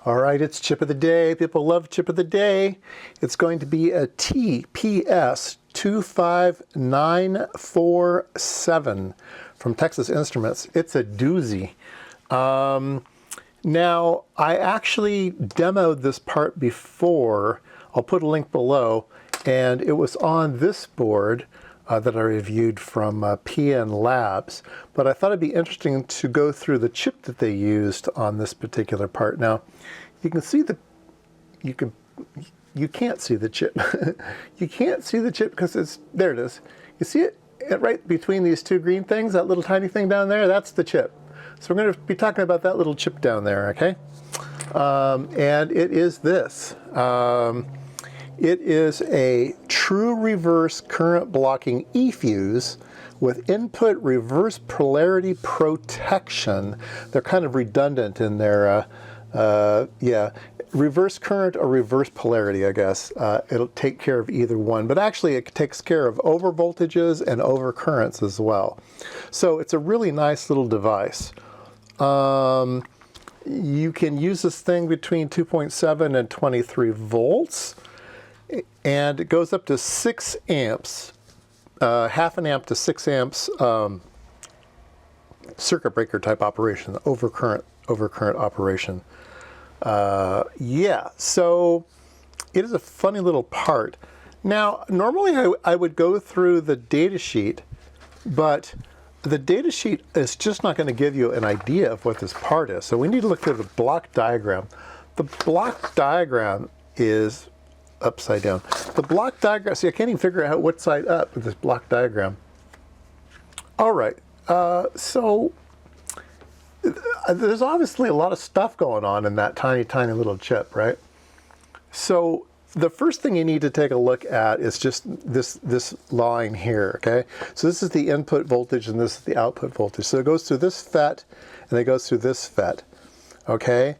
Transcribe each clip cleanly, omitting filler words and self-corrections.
All right, it's chip of the day. People love chip of the day. It's going to be a TPS25947 from Texas Instruments. It's a doozy. Now, I actually demoed this part before. I'll put a link below, and it was on this board that I reviewed from PN Labs. But I thought it'd be interesting to go through the chip that they used on this particular part. Now, you can see you can't see the chip. You can't see the chip because there it is. You see it right between these two green things, that little tiny thing down there? That's the chip. So we're going to be talking about that little chip down there, okay? And it is this. It is a true reverse current blocking eFuse with input reverse polarity protection. They're kind of redundant in their, reverse current or reverse polarity, I guess. It'll take care of either one, but actually it takes care of over voltages and over currents as well. So it's a really nice little device. You can use this thing between 2.7 and 23 volts. And it goes up to 6 amps, half an amp to 6 amps circuit breaker type operation, overcurrent operation. So it is a funny little part. Now, normally I would go through the data sheet, but the data sheet is just not going to give you an idea of what this part is. So we need to look at the block diagram. The block diagram is upside down. The block diagram, see, I can't even figure out what's side up with this block diagram. All right, so there's obviously a lot of stuff going on in that tiny, tiny little chip, right? So the first thing you need to take a look at is just this line here, okay? So this is the input voltage and this is the output voltage. So it goes through this FET and it goes through this FET, okay?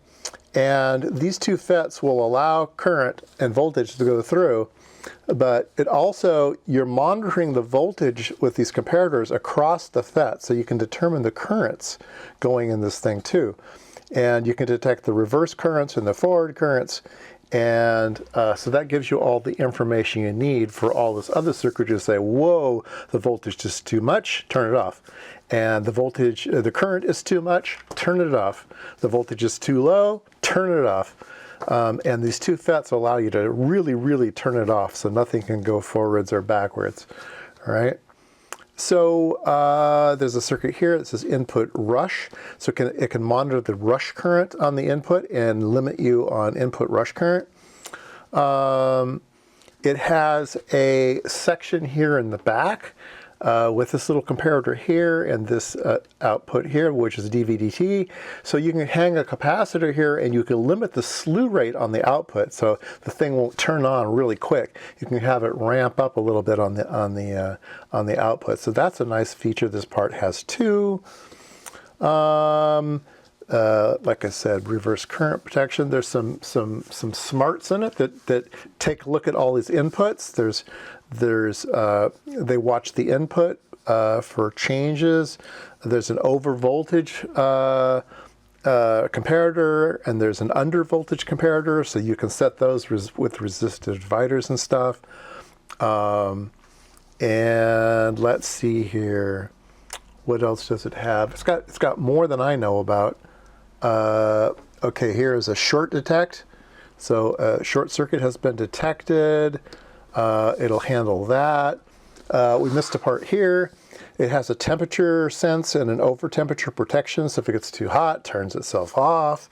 And these two FETs will allow current and voltage to go through, but it also, you're monitoring the voltage with these comparators across the FET, so you can determine the currents going in this thing too. And you can detect the reverse currents and the forward currents, and so that gives you all the information you need for all this other circuitry to say, whoa, the voltage is too much, turn it off. And the voltage, the current is too much, turn it off. The voltage is too low, turn it off. And these two FETs allow you to really, really turn it off so nothing can go forwards or backwards, all right? So there's a circuit here that says input rush. So it can monitor the rush current on the input and limit you on input rush current. It has a section here in the back with this little comparator here and this output here, which is DVDT. So you can hang a capacitor here and you can limit the slew rate on the output so the thing won't turn on really quick. You can have it ramp up a little bit on the output. So that's a nice feature this part has too. Like I said, reverse current protection. There's some smarts in it that take a look at all these inputs. They watch the input for changes. There's an over voltage comparator, and there's an under voltage comparator, so you can set those with resistive dividers and stuff. And let's see here, what else does it have? It's got more than I know about. Okay, here is a short detect. So a short circuit has been detected. It'll handle that. We missed a part here. It has a temperature sense and an over temperature protection. So if it gets too hot, it turns itself off.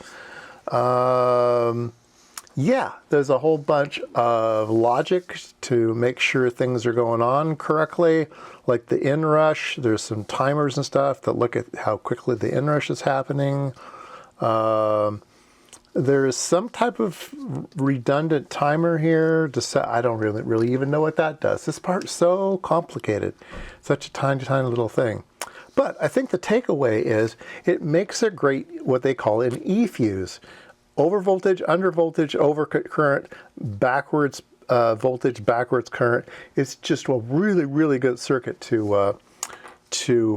Yeah, there's a whole bunch of logic to make sure things are going on correctly. Like the inrush, there's some timers and stuff that look at how quickly the inrush is happening. There is some type of redundant timer here to set. I don't really even know what that does. This part's so complicated. Such a tiny, tiny little thing. But I think the takeaway is it makes a great, what they call an eFuse. Over voltage, under voltage, over current, backwards voltage, backwards current. It's just a really, really good circuit to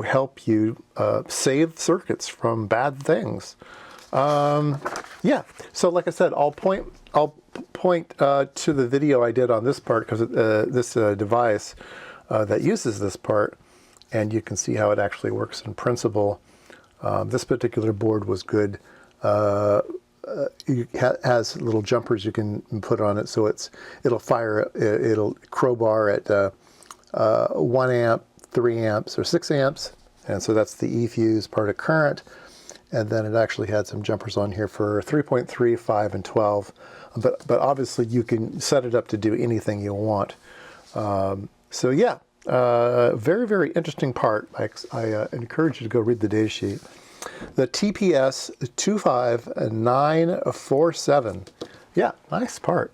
help you save circuits from bad things. Yeah, so like I said, I'll point to the video I did on this part, because this device that uses this part, and you can see how it actually works in principle. This particular board was good. It has little jumpers you can put on it, so it'll fire, it'll crowbar at 1 amp, 3 amps, or 6 amps, and so that's the eFuse part of current. And then it actually had some jumpers on here for 3.3, 5, and 12. But obviously you can set it up to do anything you want. So yeah, very, very interesting part. I encourage you to go read the data sheet. The TPS25947. Yeah, nice part.